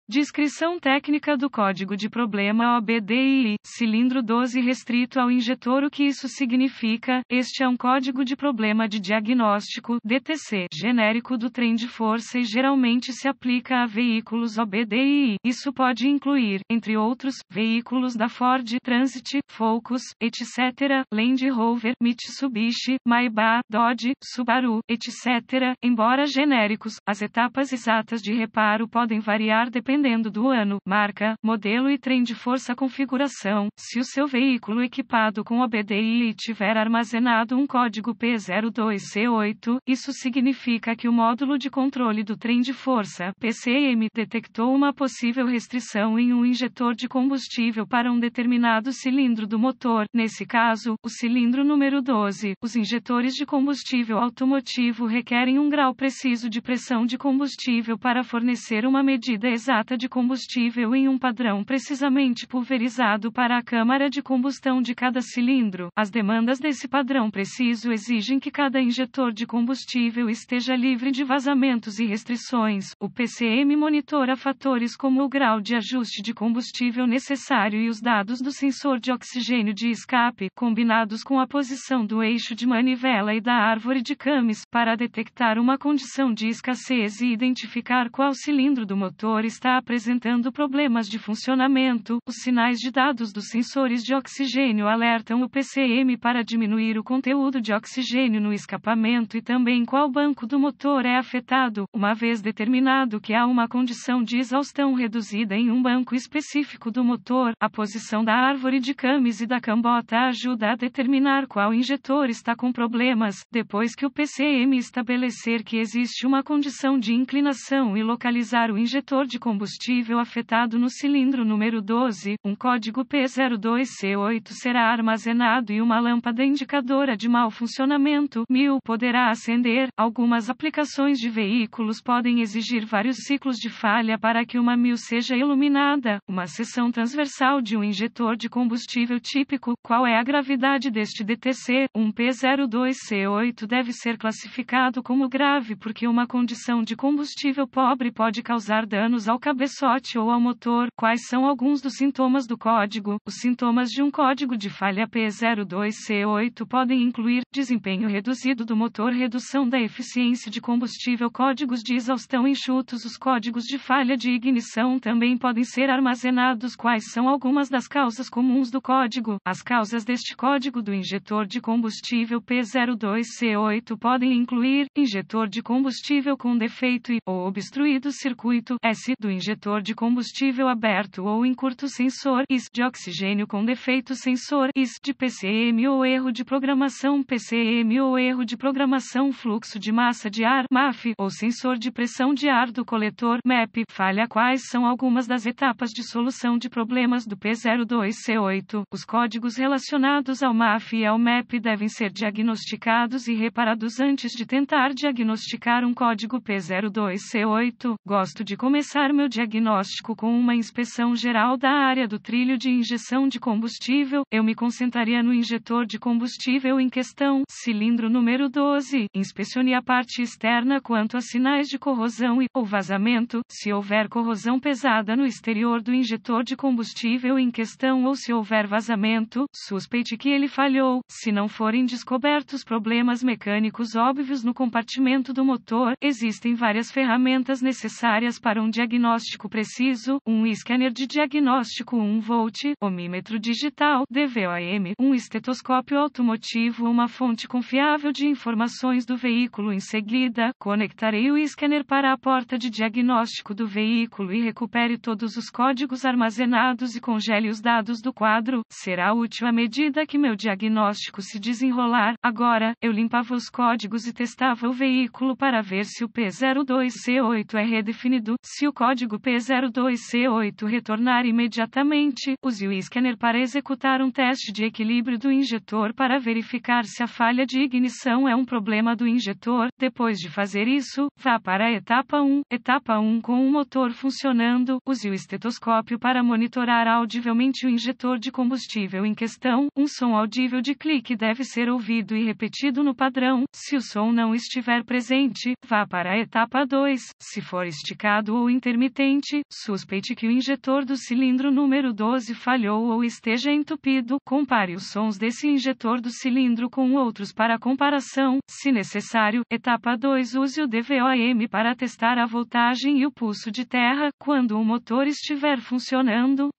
Descrição técnica do código de problema OBDII, cilindro 12 restrito ao injetor. O que isso significa? Este é um código de problema de diagnóstico, DTC, genérico do trem de força e geralmente se aplica a veículos OBDII. Isso pode incluir, entre outros, veículos da Ford, Transit, Focus, etc., Land Rover, Mitsubishi, Maybach, Dodge, Subaru, etc. Embora genéricos, as etapas exatas de reparo podem variar dependendo do ano, marca, modelo e trem de força. Configuração: se o seu veículo equipado com OBDII tiver armazenado um código P02C8, isso significa que o módulo de controle do trem de força, PCM, detectou uma possível restrição em um injetor de combustível para um determinado cilindro do motor, nesse caso, o cilindro número 12. Os injetores de combustível automotivo requerem um grau preciso de pressão de combustível para fornecer uma medida exata de combustível em um padrão precisamente pulverizado para a câmara de combustão de cada cilindro. As demandas desse padrão preciso exigem que cada injetor de combustível esteja livre de vazamentos e restrições. O PCM monitora fatores como o grau de ajuste de combustível necessário e os dados do sensor de oxigênio de escape, combinados com a posição do eixo de manivela e da árvore de Camis, para detectar uma condição de escassez e identificar qual cilindro do motor está apresentando problemas de funcionamento. Os sinais de dados dos sensores de oxigênio alertam o PCM para diminuir o conteúdo de oxigênio no escapamento e também qual banco do motor é afetado. Uma vez determinado que há uma condição de exaustão reduzida em um banco específico do motor, a posição da árvore de Camis e da cambota ajuda a determinar qual injetor está com problemas. Depois que o PCM estabelecer que existe uma condição de inclinação e localizar o injetor de combustível afetado no cilindro número 12, um código P02C8 será armazenado e uma lâmpada indicadora de mau funcionamento, MIL, poderá acender. Algumas aplicações de veículos podem exigir vários ciclos de falha para que uma MIL seja iluminada. Uma seção transversal de um injetor de combustível típico. Qual é a gravidade deste DTC? Um P02C8 deve ser classificado como grave porque uma condição de combustível pobre pode causar danos ao cabeçote ou ao motor. Quais são alguns dos sintomas do código? Os sintomas de um código de falha P02C8 podem incluir desempenho reduzido do motor, redução da eficiência de combustível, códigos de exaustão enxutos. Os códigos de falha de ignição também podem ser armazenados. Quais são algumas das causas comuns do código? As causas deste código do injetor de combustível P02C8 podem incluir injetor de combustível com defeito e ou obstruído circuito S do injetor de combustível aberto ou em curto sensor IS de oxigênio com defeito sensor IS de PCM ou erro de programação PCM ou erro de programação fluxo de massa de ar MAF ou sensor de pressão de ar do coletor MEP. Falha. Quais são algumas das etapas de solução de problemas do P02C8? Os códigos relacionados ao MAF e ao MEP devem ser diagnosticados e reparados antes de tentar diagnosticar um código P02C8. Gosto de começar meu diagnóstico com uma inspeção geral da área do trilho de injeção de combustível. Eu me concentraria no injetor de combustível em questão, cilindro número 12. Inspecione a parte externa quanto a sinais de corrosão e ou vazamento. Se houver corrosão pesada no exterior do injetor de combustível em questão ou se houver vazamento, suspeite que ele falhou. Se não forem descobertos problemas mecânicos óbvios no compartimento do motor, existem várias ferramentas necessárias para um diagnóstico preciso: um scanner de diagnóstico 1 volt, ohmímetro digital, DVOM, um estetoscópio automotivo, uma fonte confiável de informações do veículo. Em seguida, conectarei o scanner para a porta de diagnóstico do veículo e recupere todos os códigos armazenados e congele os dados do quadro. Será útil à medida que meu diagnóstico se desenrolar. Agora, eu limpava os códigos e testava o veículo para ver se o P02C8 é redefinido. Se o código P02C8 retornar imediatamente, use o scanner para executar um teste de equilíbrio do injetor para verificar se a falha de ignição é um problema do injetor. Depois de fazer isso, vá para a etapa 1. Etapa 1. Com o motor funcionando, use o estetoscópio para monitorar audivelmente o injetor de combustível em questão. Um som audível de clique deve ser ouvido e repetido no padrão. Se o som não estiver presente, vá para a etapa 2. Se for esticado ou intermitente, intermitente, suspeite que o injetor do cilindro número 12 falhou ou esteja entupido, compare os sons desse injetor do cilindro com outros para comparação, se necessário. Etapa 2. Use o DVOM para testar a voltagem e o pulso de terra, quando o motor estiver funcionando.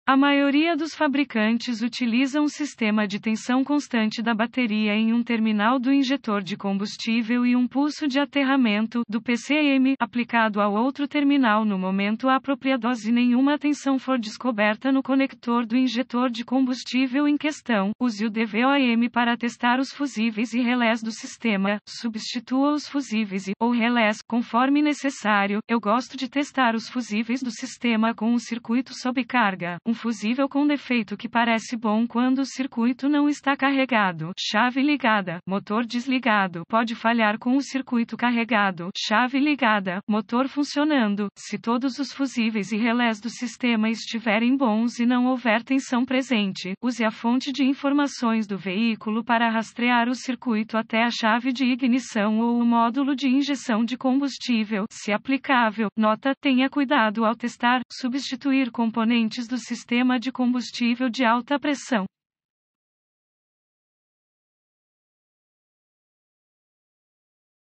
A maioria dos fabricantes utilizam um sistema de tensão constante da bateria em um terminal do injetor de combustível e um pulso de aterramento do PCM aplicado ao outro terminal no momento apropriado. Se nenhuma tensão for descoberta no conector do injetor de combustível em questão, use o DVOM para testar os fusíveis e relés do sistema. Substitua os fusíveis ou relés conforme necessário. Eu gosto de testar os fusíveis do sistema com um circuito sob carga. Um fusível com defeito que parece bom quando o circuito não está carregado. Chave ligada, motor desligado. Pode falhar com o circuito carregado. Chave ligada, motor funcionando. Se todos os fusíveis e relés do sistema estiverem bons e não houver tensão presente, use a fonte de informações do veículo para rastrear o circuito até a chave de ignição ou o módulo de injeção de combustível, se aplicável. Nota: tenha cuidado ao testar, substituir componentes do sistema de combustível de alta pressão.